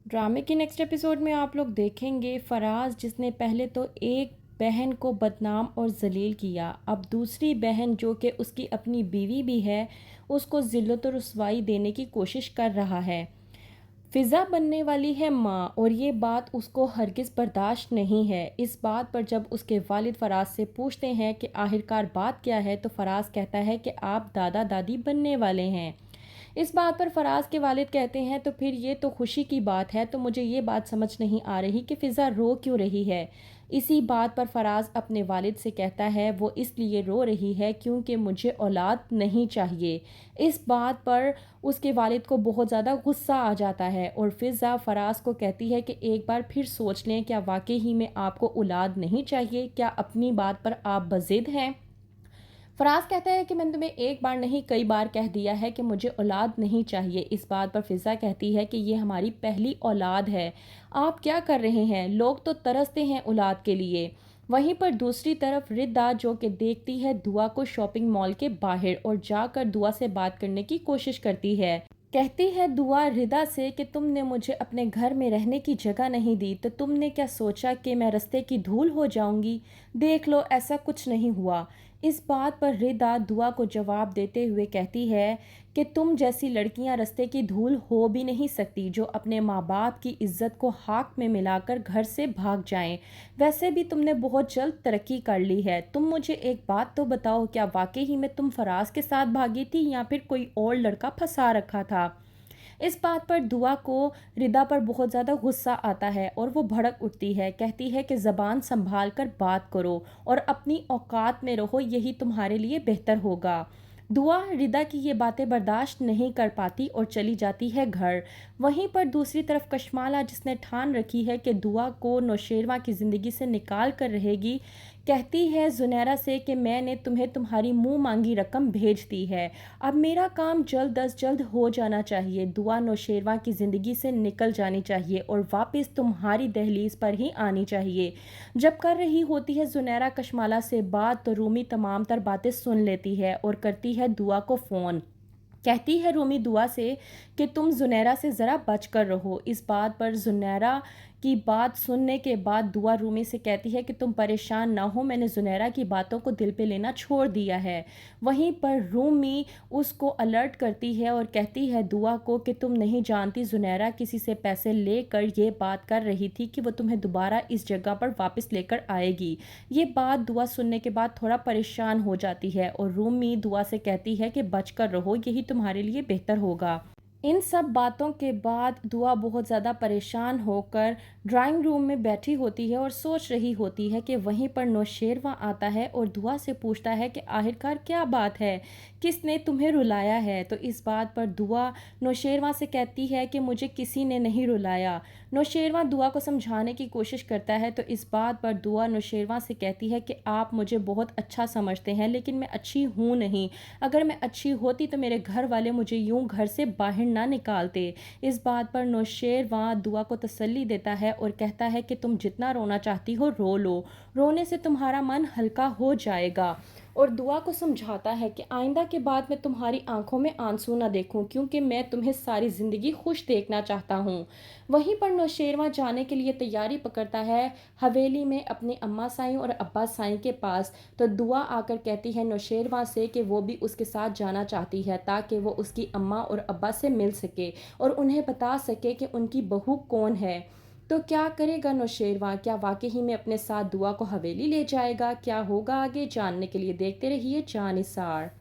ड्रामे की next episode में आप लोग देखेंगे फराज जिसने पहले तो एक बहन को बदनाम और जलील किया, अब दूसरी बहन जो कि उसकी अपनी बीवी भी है उसको ज़िल्लत और रुसवाई देने की कोशिश कर रहा है। फ़िज़ा बनने वाली है माँ और ये बात उसको हरगिज़ बर्दाश्त नहीं है। इस बात पर जब उसके वालिद फराज से पूछते हैं कि आखिरकार बात क्या है तो फराज कहता है कि आप दादा दादी बनने वाले हैं। इस बात पर फराज के वालिद कहते हैं तो फिर ये तो खुशी की बात है, तो मुझे ये बात समझ नहीं आ रही कि फ़िज़ा रो क्यों रही है। इसी बात पर फराज अपने वालिद से कहता है वो इसलिए रो रही है क्योंकि मुझे औलाद नहीं चाहिए। इस बात पर उसके वालिद को बहुत ज़्यादा गुस्सा आ जाता है और फ़िज़ा फराज को कहती है कि एक बार फिर सोच लें, क्या वाकई ही में आपको औलाद नहीं चाहिए, क्या अपनी बात पर आप बज़िद हैं। फराज कहता है कि मैंने तुम्हें एक बार नहीं कई बार कह दिया है कि मुझे औलाद नहीं चाहिए। इस बात पर फ़िज़ा कहती है कि ये हमारी पहली औलाद है, आप क्या कर रहे हैं, लोग तो तरसते हैं औलाद के लिए। वहीं पर दूसरी तरफ रिदा जो कि देखती है दुआ को शॉपिंग मॉल के बाहर और जाकर दुआ से बात करने की कोशिश करती है। कहती है दुआ रिदा से कि तुमने मुझे अपने घर में रहने की जगह नहीं दी तो तुमने क्या सोचा कि मैं रास्ते की धूल हो जाऊंगी। देख लो ऐसा कुछ नहीं हुआ। इस बात पर रिदा दुआ को जवाब देते हुए कहती है कि तुम जैसी लड़कियां रास्ते की धूल हो भी नहीं सकती जो अपने माँ बाप की इज्जत को हाथ में मिलाकर घर से भाग जाएं। वैसे भी तुमने बहुत जल्द तरक्की कर ली है। तुम मुझे एक बात तो बताओ, क्या वाकई ही में तुम फराज के साथ भागी थी या फिर कोई और लड़का फंसा रखा था। इस बात पर दुआ को रिदा पर बहुत ज़्यादा गुस्सा आता है और वो भड़क उठती है। कहती है कि ज़बान संभाल कर बात करो और अपनी औकात में रहो, यही तुम्हारे लिए बेहतर होगा। दुआ रिदा की ये बातें बर्दाश्त नहीं कर पाती और चली जाती है घर। वहीं पर दूसरी तरफ कशमाला जिसने ठान रखी है कि दुआ को नौशेरवा की ज़िंदगी से निकाल कर रहेगी, कहती है जुनैरा से कि मैंने तुम्हें तुम्हारी मुंह मांगी रकम भेज दी है, अब मेरा काम जल्द अज जल्द हो जाना चाहिए। दुआ नौशेरवा की ज़िंदगी से निकल जानी चाहिए और वापस तुम्हारी दहलीज पर ही आनी चाहिए। जब कर रही होती है जुनैरा कशमाला से बात तो रूमी तमाम तर बातें सुन लेती है और करती है दुआ को फ़ोन। कहती है रूमी दुआ से कि तुम जुनैरा से ज़रा बच कर रहो। इस बात पर जुनैरा की बात सुनने के बाद दुआ रूमी से कहती है कि तुम परेशान ना हो, मैंने जुनैरा की बातों को दिल पे लेना छोड़ दिया है। वहीं पर रूमी उसको अलर्ट करती है और कहती है दुआ को कि तुम नहीं जानती जुनैरा किसी से पैसे लेकर ये बात कर रही थी कि वो तुम्हें दोबारा इस जगह पर वापस लेकर आएगी। ये बात दुआ सुनने के बाद थोड़ा परेशान हो जाती है और रूमी दुआ से कहती है कि बच कर रहो, यही तुम्हारे लिए बेहतर होगा। इन सब बातों के बाद दुआ बहुत ज़्यादा परेशान होकर ड्राइंग रूम में बैठी होती है और सोच रही होती है कि वहीं पर नौशेरवा आता है और दुआ से पूछता है कि आखिरकार क्या बात है, किसने तुम्हें रुलाया है। तो इस बात पर दुआ नौशेरवा से कहती है कि मुझे किसी ने नहीं रुलाया। नौशेरवा दुआ को समझाने की कोशिश करता है तो इस बात पर दुआ नौशेरवा से कहती है कि आप मुझे बहुत अच्छा समझते हैं लेकिन मैं अच्छी हूँ नहीं, अगर मैं अच्छी होती तो मेरे घर वाले मुझे यूं घर से बाहर ना निकालते। इस बात पर नौशेरवा दुआ को तसल्ली देता है और कहता है कि तुम जितना रोना चाहती हो रो लो, रोने से तुम्हारा मन हल्का हो जाएगा। और दुआ को समझाता है कि आइंदा के बाद मैं तुम्हारी आंखों में आंसू ना देखूं क्योंकि मैं तुम्हें सारी ज़िंदगी खुश देखना चाहता हूं। वहीं पर नौशेरवा जाने के लिए तैयारी पकड़ता है हवेली में अपने अम्मा साईं और अब्बा साईं के पास। तो दुआ आकर कहती है नौशेरवा से कि वो भी उसके साथ जाना चाहती है ताकि वो उसकी अम्मा और अब्बा से मिल सके और उन्हें बता सके कि उनकी बहू कौन है। तो क्या करेगा नौशेरवा, क्या वाकई ही में अपने साथ दुआ को हवेली ले जाएगा, क्या होगा आगे जानने के लिए देखते रहिए जानिसार।